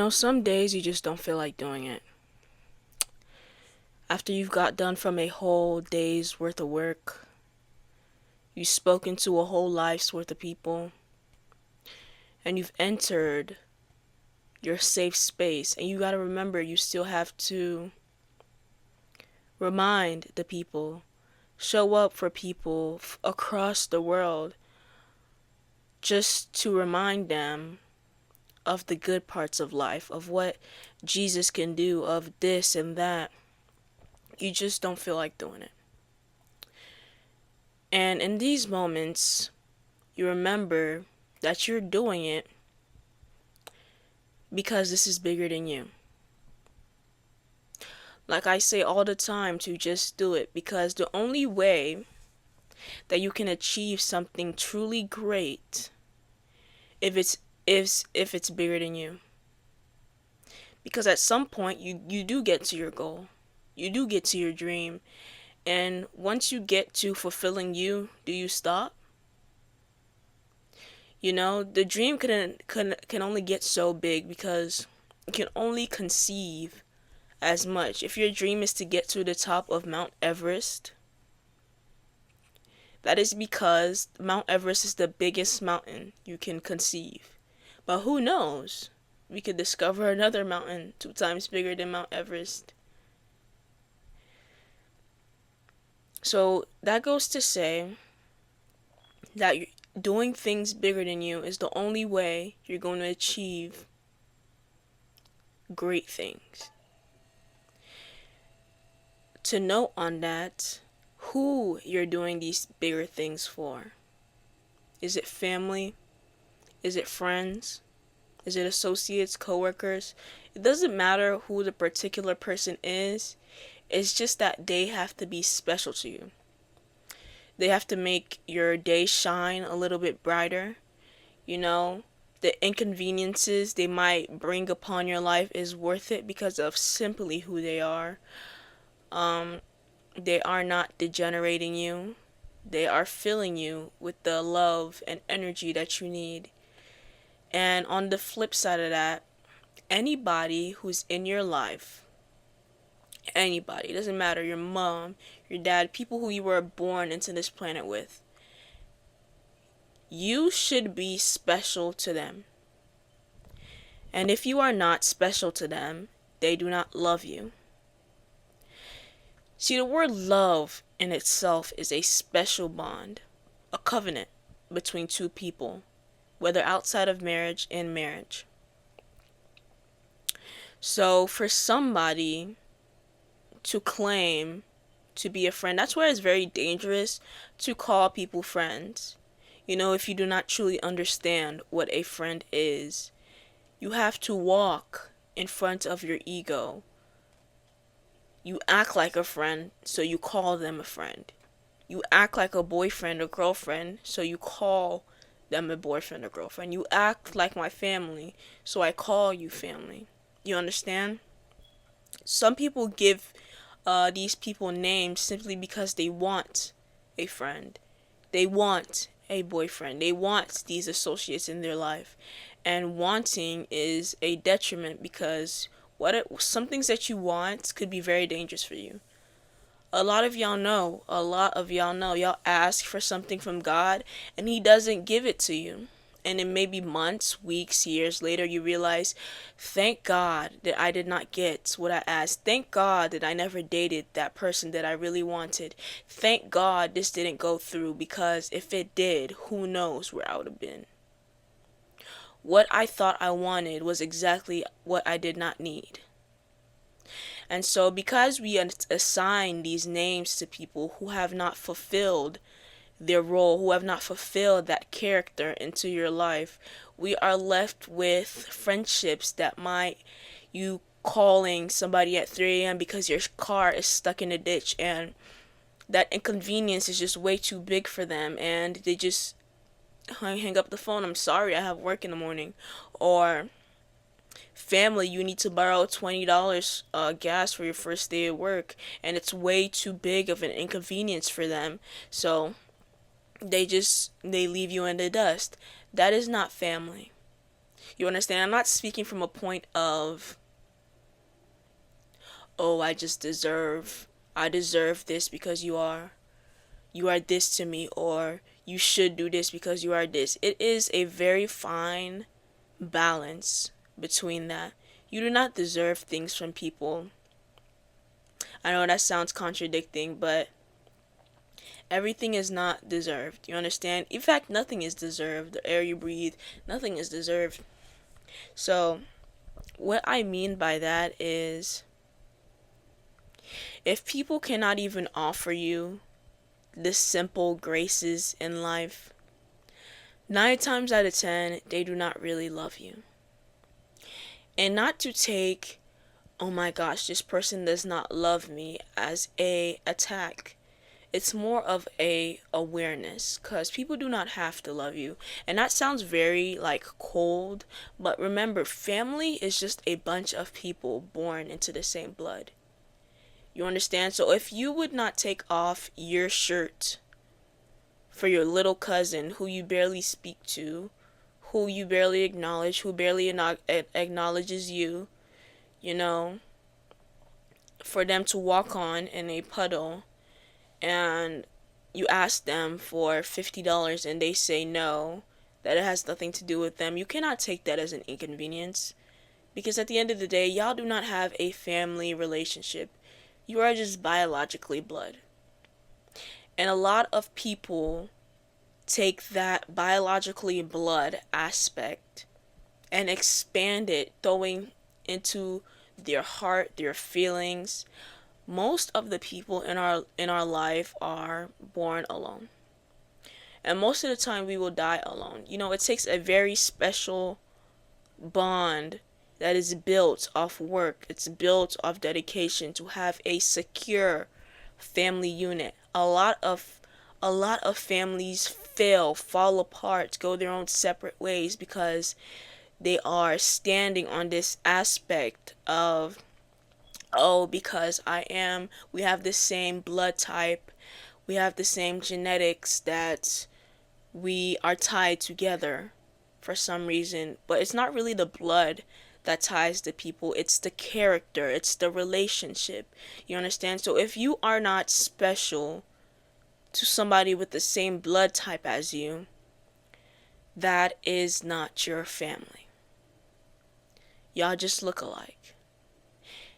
Some days you just don't feel like doing it. After you've got done from a whole day's worth of work, you've spoken to a whole life's worth of people, and you've entered your safe space, and you gotta remember you still have to remind the people, show up for people across the world, just to remind them of the good parts of life, of what Jesus can do, of this and that. You just don't feel like doing it. And in these moments, you remember that you're doing it because this is bigger than you. Like I say all the time, to just do it, because the only way that you can achieve something truly great if it's bigger than you. Because at some point you do get to your goal. You do get to your dream. And once you get to fulfilling you, do you stop? The dream can only get so big because you can only conceive as much. If your dream is to get to the top of Mount Everest, that is because Mount Everest is the biggest mountain you can conceive. But who knows? We could discover another mountain 2 times bigger than Mount Everest. So that goes to say that doing things bigger than you is the only way you're going to achieve great things. To note on that, who you're doing these bigger things for. Is it family? Is it friends? Is it associates, coworkers? It doesn't matter who the particular person is. It's just that they have to be special to you. They have to make your day shine a little bit brighter. You know, the inconveniences they might bring upon your life is worth it because of simply who they are. Um, they are not degenerating you. They are filling you with the love and energy that you need. And on the flip side of that, anybody who's in your life, anybody, it doesn't matter, your mom, your dad, people who you were born into this planet with, you should be special to them. And if you are not special to them, they do not love you. See, the word love in itself is a special bond, a covenant between two people, whether outside of marriage and marriage. So for somebody to claim to be a friend, that's where it's very dangerous to call people friends. If you do not truly understand what a friend is, you have to walk in front of your ego. You act like a friend, so you call them a friend. You act like a boyfriend or girlfriend, so you call them a boyfriend or girlfriend. You act like my family, so I call you family. You understand? Some people give these people names simply because they want a friend. They want a boyfriend. They want these associates in their life. And wanting is a detriment because some things that you want could be very dangerous for you. A lot of y'all know, y'all ask for something from God and He doesn't give it to you. And it may be months, weeks, years later, you realize, thank God that I did not get what I asked. Thank God that I never dated that person that I really wanted. Thank God this didn't go through, because if it did, who knows where I would have been. What I thought I wanted was exactly what I did not need. And so, because we assign these names to people who have not fulfilled their role, who have not fulfilled that character into your life, we are left with friendships that might, you calling somebody at 3 a.m. because your car is stuck in a ditch, and that inconvenience is just way too big for them, and they just hang up the phone. I'm sorry, I have work in the morning. Or family, you need to borrow $20 gas for your first day of work, and it's way too big of an inconvenience for them, so they leave you in the dust. That is not family. You understand? I'm not speaking from a point of, oh, I deserve this because you are this to me, or you should do this because you are this. It is a very fine balance between that. You do not deserve things from people. I know that sounds contradicting, but everything is not deserved. You understand? In fact, nothing is deserved. The air you breathe, nothing is deserved. So, what I mean by that is, if people cannot even offer you the simple graces in life, 9 times out of 10, they do not really love you. And not to take, oh my gosh, this person does not love me as a attack. It's more of a awareness, because people do not have to love you. And that sounds very like cold, but remember, family is just a bunch of people born into the same blood. You understand? So if you would not take off your shirt for your little cousin who you barely speak to, who you barely acknowledge, who barely acknowledges you, you know, for them to walk on in a puddle, and you ask them for $50 and they say no, that it has nothing to do with them, you cannot take that as an inconvenience. Because at the end of the day, y'all do not have a family relationship. You are just biologically blood. And a lot of people take that biologically blood aspect and expand it, throwing into their heart, their feelings. Most of the people in our life are born alone. And most of the time we will die alone. You know, it takes a very special bond that is built off work. It's built off dedication to have a secure family unit. A lot of families fall apart, go their own separate ways because they are standing on this aspect of, oh, because we have the same blood type, we have the same genetics, that we are tied together for some reason. But it's not really the blood that ties the people, it's the character, it's the relationship. You understand? So if you are not special to somebody with the same blood type as you, that is not your family. Y'all just look alike.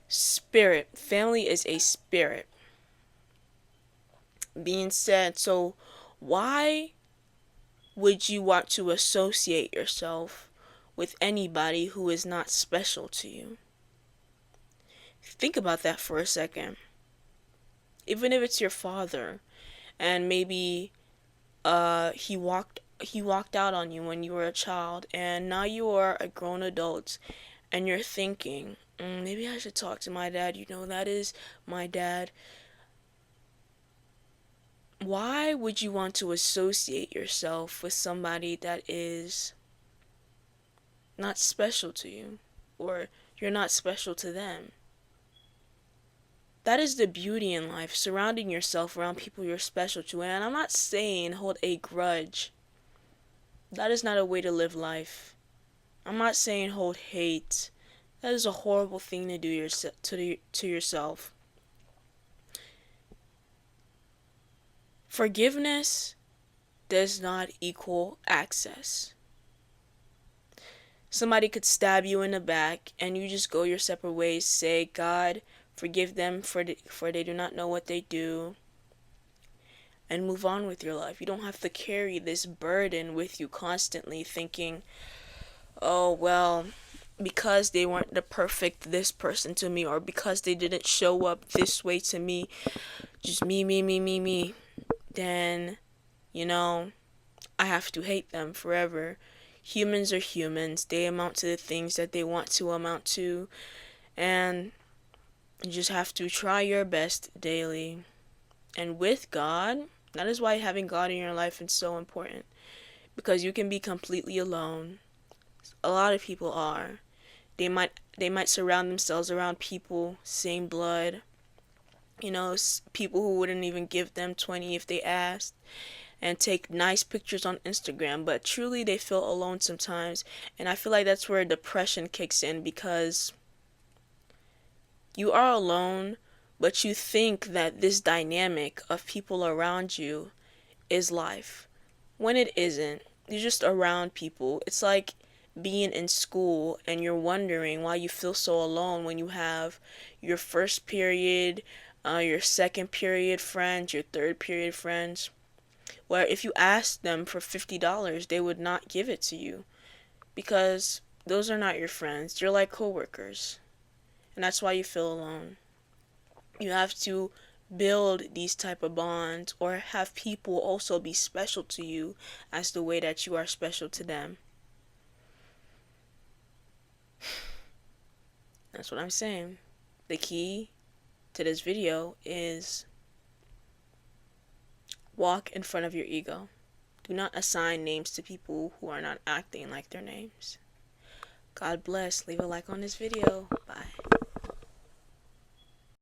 Spirit. Family is a spirit. Being said, so why would you want to associate yourself with anybody who is not special to you? Think about that for a second. Even if it's your father, and maybe he walked out on you when you were a child, and now you are a grown adult, and you're thinking, maybe I should talk to my dad. You know, that is my dad. Why would you want to associate yourself with somebody that is not special to you, or you're not special to them? That is the beauty in life, surrounding yourself around people you're special to. And I'm not saying hold a grudge. That is not a way to live life. I'm not saying hold hate. That is a horrible thing to do to yourself. Forgiveness does not equal access. Somebody could stab you in the back and you just go your separate ways, say, God, forgive them for they do not know what they do, and move on with your life. You don't have to carry this burden with you constantly thinking, oh, well, because they weren't the perfect this person to me, or because they didn't show up this way to me, just me, then, you know, I have to hate them forever. Humans are humans. They amount to the things that they want to amount to, and you just have to try your best daily. And with God, that is why having God in your life is so important, because you can be completely alone. A lot of people are. They might surround themselves around people same blood, you know, people who wouldn't even give them 20 if they asked, and take nice pictures on Instagram, but truly they feel alone sometimes. And I feel like that's where depression kicks in, because you are alone, but you think that this dynamic of people around you is life, when it isn't. You're just around people. It's like being in school and you're wondering why you feel so alone when you have your first period, your second period friends, your third period friends, where if you asked them for $50, they would not give it to you, because those are not your friends. You're like coworkers. And that's why you feel alone. You have to build these type of bonds, or have people also be special to you as the way that you are special to them. That's what I'm saying. The key to this video is walk in front of your ego. Do not assign names to people who are not acting like their names. God bless. Leave a like on this video.